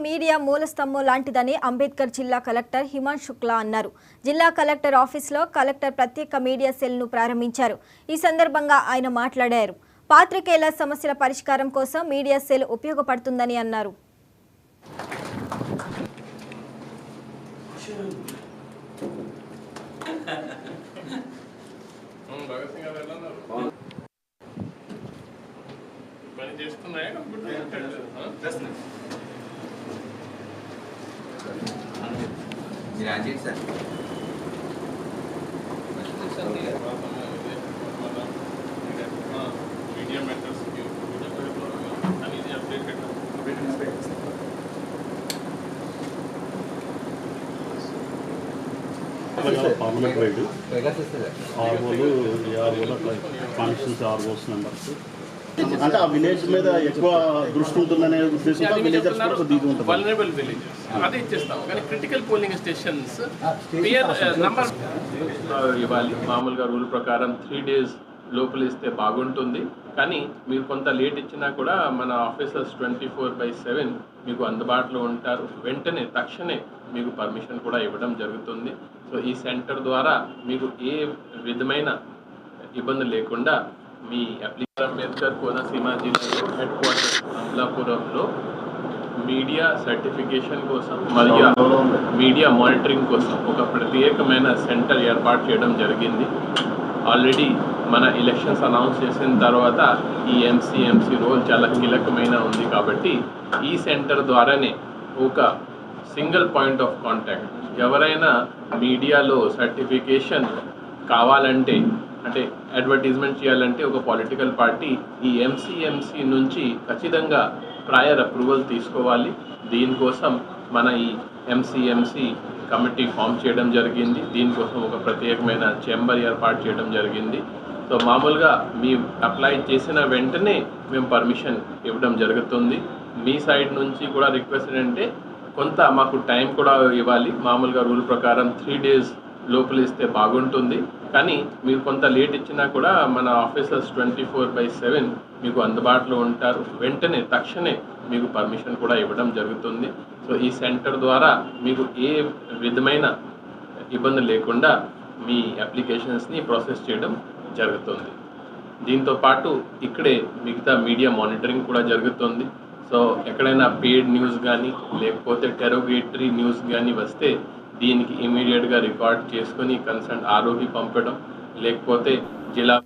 Media మూలస్తంభం లాంటిదని అంబేద్కర్ జిల్లా collector Himanshu Shukla అన్నారు. జిల్లా కలెక్టర్ ఆఫీసులో కలెక్టర్ ప్రత్యేక మీడియా సెల్ను ప్రారంభించారు. ఈ సందర్భంగా ఆయన మాట్లాడారు. పాత్రికేయుల సమస్యల పరిష్కారం కోసం మీడియా సెల్ ఉపయోగపడుతుందని అన్నారు. పర్మనెంట్ వైడ్ ఆర్ఓలు కనెక్షన్స్ ఆర్ఓస్ మెంబర్స్ అంటే ఆ విలేజ్ మీద ఎక్కువ దృష్టి ఉంటుందనే ఉద్దేశంతో విలేజర్స్ కూడా కొద్దిగా ఉంటుంది. వల్నరబుల్ విలేజెస్ అదే ఇచ్చేస్తాం. కానీ క్రిటికల్ పోలింగ్ స్టేషన్స్ నంబర్ ఇవ్వాలి. మామూలుగా రూల్ ప్రకారం 3 days లోపల ఇస్తే బాగుంటుంది. కానీ మీరు కొంత లేట్ ఇచ్చినా కూడా మన ఆఫీసర్స్ 24/7 మీకు అందుబాటులో ఉంటారు. వెంటనే తక్షణమే మీకు పర్మిషన్ కూడా ఇవ్వడం జరుగుతుంది. సో ఈ సెంటర్ ద్వారా మీకు ఏ విధమైన ఇబ్బంది లేకుండా మీ అప్లికేషన్ అంబేద్కర్ కోనసీమ జిల్లాలో హెడ్ క్వార్టర్స్ అమలాపురంలో మీడియా సర్టిఫికేషన్ కోసం మరియు మీడియా మానిటరింగ్ కోసం ఒక ప్రత్యేకమైన సెంటర్ ఏర్పాటు చేయడం జరిగింది. ఆల్రెడీ మన ఎలక్షన్స్ అనౌన్స్ చేసిన తర్వాత ఈ ఎంసీ రోల్ చాలా కీలకమైన ఉంది. కాబట్టి ఈ సెంటర్ ద్వారానే ఒక సింగిల్ పాయింట్ ఆఫ్ కాంటాక్ట్ ఎవరైనా మీడియాలో సర్టిఫికేషన్ కావాలంటే అంటే అడ్వర్టైజ్మెంట్ చేయాలంటే ఒక పొలిటికల్ పార్టీ ఈ ఎంసీ నుంచి ఖచ్చితంగా ప్రయర్ అప్రూవల్ తీసుకోవాలి. దీనికోసం మన ఈ ఎంసీ కమిటీ ఫామ్ చేయడం జరిగింది. దీనికోసం ఒక ప్రత్యేకమైన చేంబర్ ఏర్పాటు చేయడం జరిగింది. సో మామూలుగా మీ అప్లై చేసిన వెంటనే మేము పర్మిషన్ ఇవ్వడం జరుగుతుంది. మీ సైడ్ నుంచి కూడా రిక్వెస్ట్ ఏంటంటే కొంత మాకు టైం కూడా ఇవ్వాలి. మామూలుగా రూల్ ప్రకారం 3 days లోపల ఇస్తే బాగుంటుంది. కానీ మీరు కొంత లేట్ ఇచ్చినా కూడా మన ఆఫీసర్స్ 24/7 మీకు అందుబాటులో ఉంటారు. వెంటనే తక్షణమే మీకు పర్మిషన్ కూడా ఇవ్వడం జరుగుతుంది. సో ఈ సెంటర్ ద్వారా మీకు ఏ విధమైన ఇబ్బంది లేకుండా మీ అప్లికేషన్స్ని ప్రాసెస్ చేయడం జరుగుతుంది. దీంతో పాటు ఇక్కడే మిగతా మీడియా మానిటరింగ్ కూడా జరుగుతుంది. సో ఎక్కడైనా పెయిడ్ న్యూస్ కానీ లేకపోతే డెరోగేటరీ న్యూస్ కానీ వస్తే దీనికి ఇమీడియట్గా రికార్డ్ చేసుకొని కన్సర్న్ ఆర్ఓకి పంపడం, లేకపోతే జిల్లా